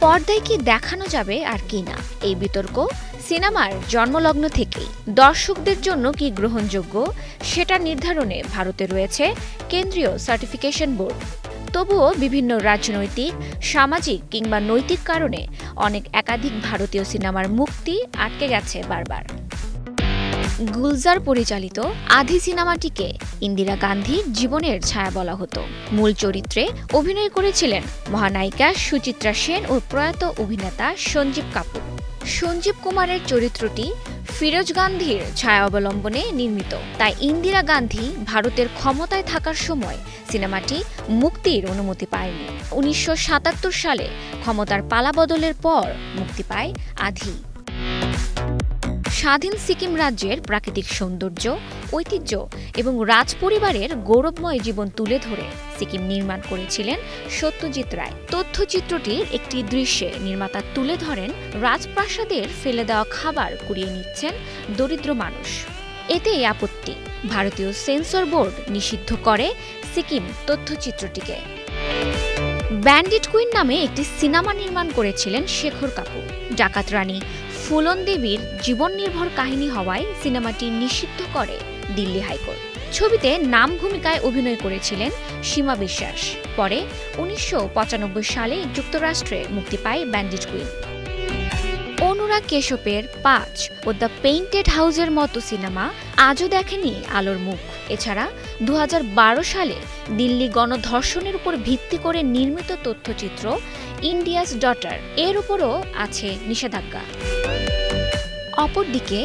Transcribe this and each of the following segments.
পর্দায় কি দেখানো যাবে আর কি না, এই বিতর্ক সিনেমার জন্মলগ্ন থেকেই। দর্শকদের জন্য কি গ্রহণযোগ্য সেটা নির্ধারণে ভারতে রয়েছে কেন্দ্রীয় সার্টিফিকেশন বোর্ড। তবুও বিভিন্ন রাজনৈতিক, সামাজিক কিংবা নৈতিক কারণে একাধিক ভারতীয় সিনেমার মুক্তি আটকে গেছে বারবার। গুলজার পরিচালিত আধি সিনেমাটিকে ইন্দিরা গান্ধীর জীবনের ছায়া বলা হতো। মূল চরিত্রে অভিনয় করেছিলেন মহানায়িকা সুচিত্রা সেন ও প্রয়াত অভিনেতা সঞ্জীব কাপুর। সঞ্জীব কুমারের চরিত্রটি ফিরোজ গান্ধীর ছায়া অবলম্বনে নির্মিত, তাই ইন্দিরা গান্ধী ভারতের ক্ষমতায় থাকার সময় সিনেমাটি মুক্তির অনুমতি পায়নি। ১৯৭৭ সালে ক্ষমতার পালাবদলের পর মুক্তি পায় আধি। স্বাধীন সিকিম রাজ্যের প্রাকৃতিক সৌন্দর্য, ঐতিহ্য এবং রাজপরিবারের গৌরবময় জীবন তুলে ধরে সিকিম নির্মাণ করেছিলেন সত্যজিৎ রায়। তথ্যচিত্রটির একটি দৃশ্যে নির্মাতা তুলে ধরেন রাজপ্রাসাদের ফেলে দেওয়া খাবার কুড়িয়ে নিচ্ছেন দরিদ্র মানুষ। এতেই আপত্তি, ভারতীয় সেন্সর বোর্ড নিষিদ্ধ করে সিকিম তথ্যচিত্রটিকে। ব্যান্ডিট কুইন নামে একটি সিনেমা নির্মাণ করেছিলেন শেখর কাপুর। ডাকাত রানী ফুলন দেবীর জীবন নির্ভর কাহিনী হওয়ায় সিনেমাটি নিষিদ্ধ করে দিল্লি হাইকোর্ট। ছবিতে নাম ভূমিকায় অভিনয় করেছিলেন সীমা বিশ্বাস। পরে ১৯৯৫ সালে যুক্তরাষ্ট্রে মুক্তি পায় ব্যান্ডিট কুইন। অনুরাগ কেশপের ৫ ও দ্য পেইন্টেড হাউসের মতো সিনেমা আজও দেখেনি আলোর মুখ। এছাড়া ২০১২ সালে দিল্লি গণধর্ষণের উপর ভিত্তি করে নির্মিত তথ্যচিত্র ইন্ডিয়াস ডটার এর উপরও আছে নিষেধাজ্ঞা। অপরদিকে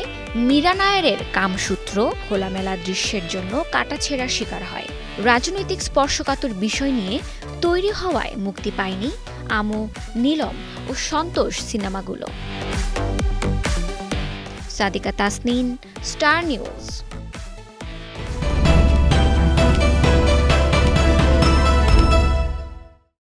মীরা নায়ারের কামসূত্র খোলামেলা দৃশ্যের জন্য কাটাছেঁড়ার শিকার হয়। রাজনৈতিক স্পর্শকাতর বিষয় নিয়ে তৈরি হওয়ায় মুক্তি পায়নি আমু, নীলম ও সন্তোষ সিনেমাগুলো। Sadika Tasnin, star news.